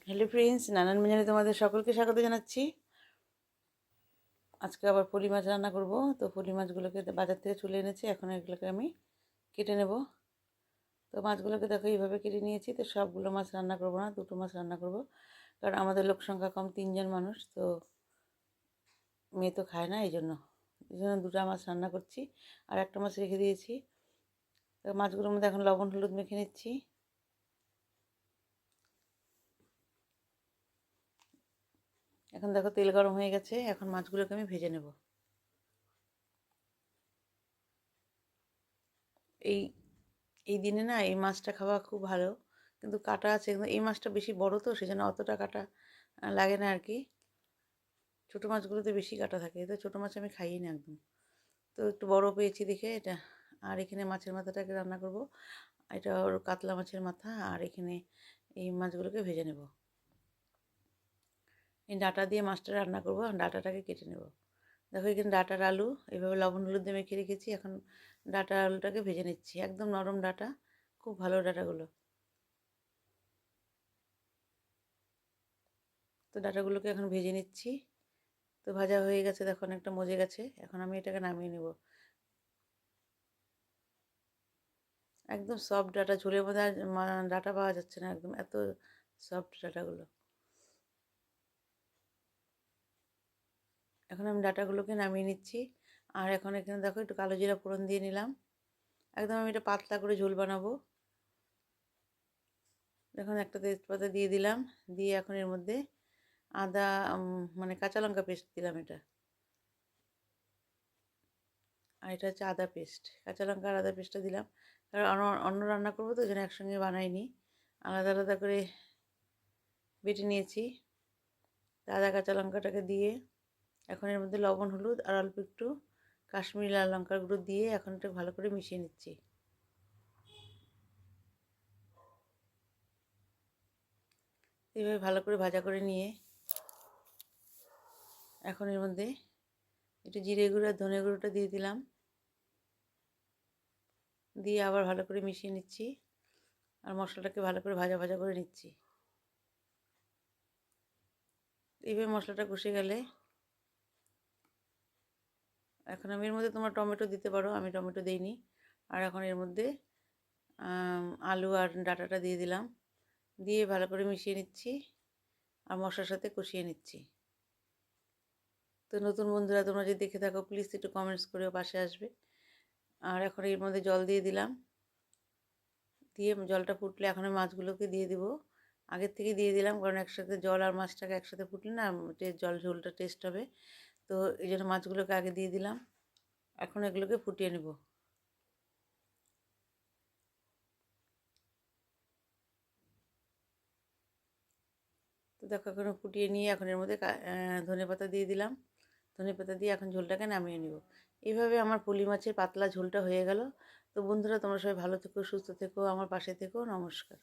Hello friends, নানান মেজানে তোমাদের সকলকে স্বাগত জানাচ্ছি। আজকে আবার পলি মাছ রান্না করব। তো পলি মাছগুলোকে বাজার থেকে তুলে এনেছি, এখন এগুলোকে আমি কেটে নেব। তো মাছগুলোকে দেখো এইভাবে কেটে নিয়েছি। তো সবগুলো মাছ রান্না করব না, দুটো মাছ রান্না করব, কারণ আমাদের লোক সংখ্যা কম, 3জন মানুষ। তো মেয়ে তো খায় না, এই জন্য দুটো মাছ রান্না করছি, আর একটা মাছ রেখে দিয়েছি। তো মাছগুলোর মধ্যে এখন লবণ হলুদ মেখে নিচ্ছি। এখন দেখো তেল গরম হয়ে গেছে, এখন মাছগুলোকে আমি ভেজে নেব। এই এই দিনে না এই মাছটা খাওয়া খুব ভালো, কিন্তু কাটা আছে, কিন্তু এই মাছটা বেশি বড়, তো সেজন্য অতটা কাটা লাগে না আর কি। ছোটো মাছগুলোতে বেশি কাটা থাকে, তো ছোটো মাছ আমি খাইই না একদম। তো একটু বড় পেয়েছি দেখে এটা। আর এখানে মাছের মাথাটাকে রান্না করব। এটা ওর কাতলা মাছের মাথা, আর এখানে এই মাছগুলোকে ভেজে নেব। এই ডাঁটা দিয়ে মাছটা রান্না করব, আর ডাঁটাটাকে কেটে নেব। দেখো এখানে ডাঁটার আলু এভাবে লবণ হলুদ দিয়ে মেখে রেখেছি। এখন ডাঁটা আলুটাকে ভেজে নিচ্ছি, একদম নরম ডাঁটা, খুব ভালো ডাঁটাগুলো। তো ডাঁটাগুলোকে এখন ভেজে নিচ্ছি। তো ভাজা হয়ে গেছে, দেখো অনেকটা মজে গেছে। এখন আমি এটাকে নামিয়ে নেব। একদম সফট ডাটা, ঝোলের মধ্যে আর ডাটা পাওয়া যাচ্ছে না, একদম এত সফট ডাটাগুলো। এখন আমি ডাটাগুলোকে নামিয়ে নিচ্ছি। আর এখন এখানে দেখো একটু কালো জিরা ফোড়ন দিয়ে নিলাম। একদম আমি এটা পাতলা করে ঝোল বানাবো। এখন একটা তেজপাতা দিয়ে দিলাম, দিয়ে এখন এর মধ্যে আদা মানে কাঁচা লঙ্কা পেস্ট দিলাম এটা। আর এটা হচ্ছে আদা পেস্ট, কাঁচা লঙ্কা আর আদা পেস্টটা দিলাম, কারণ অন্য রান্না করবো তো, ওই জন্য একসঙ্গে বানাইনি, আলাদা আলাদা করে বেটে নিয়েছি। আদা কাঁচা লঙ্কাটাকে দিয়ে এখন এর মধ্যে লবণ হলুদ আর অল্প একটু কাশ্মীরি লাল লঙ্কার গুঁড়ো দিয়ে এখন এটা ভালো করে মিশিয়ে নিচ্ছি। এইভাবে ভালো করে ভাজা করে নিয়ে এখন এর মধ্যে একটু জিরে গুঁড়ো আর ধনে গুঁড়োটা দিয়ে দিলাম, দিয়ে আবার ভালো করে মিশিয়ে নিচ্ছি। আর মশলাটাকে ভালো করে ভাজা ভাজা করে নিচ্ছি। এইভাবে মশলাটা কষে গেলে এখন আমি এর মধ্যে তোমরা টমেটো দিতে পারো, আমি টমেটো দিইনি। আর এখন এর মধ্যে আলু আর ডাঁটাটা দিয়ে দিলাম, দিয়ে ভালো করে মিশিয়ে নিচ্ছি আর মশলার সাথে কষিয়ে নিচ্ছি। তো নতুন বন্ধুরা তোমরা যদি দেখে থাকো প্লিজ একটু কমেন্টস করেও পাশে আসবে। আর এখন এর মধ্যে জল দিয়ে দিলাম, দিয়ে জলটা ফুটলে এখন আমি মাছগুলোকে দিয়ে দিব। আগের থেকে দিয়ে দিলাম, কারণ একসাথে জল আর মাছটাকে একসাথে ফুটলে না জল ঝোলটা টেস্ট হবে। তো এই জন্য মাছগুলোকে আগে দিয়ে দিলাম। এখন এগুলোকে ফুটিয়ে নেব। তো দেখো এখন ফুটিয়ে নিয়ে এখন এর মধ্যে ধনেপাতা দিয়ে দিলাম। ধনেপাতা দিয়ে এখন ঝোলটাকে নামিয়ে নেব। এইভাবে আমার পলি মাছের পাতলা ঝোলটা হয়ে গেল। তো বন্ধুরা তোমরা সবাই ভালো থেকো, সুস্থ থেকো, আমার পাশে থেকো। নমস্কার।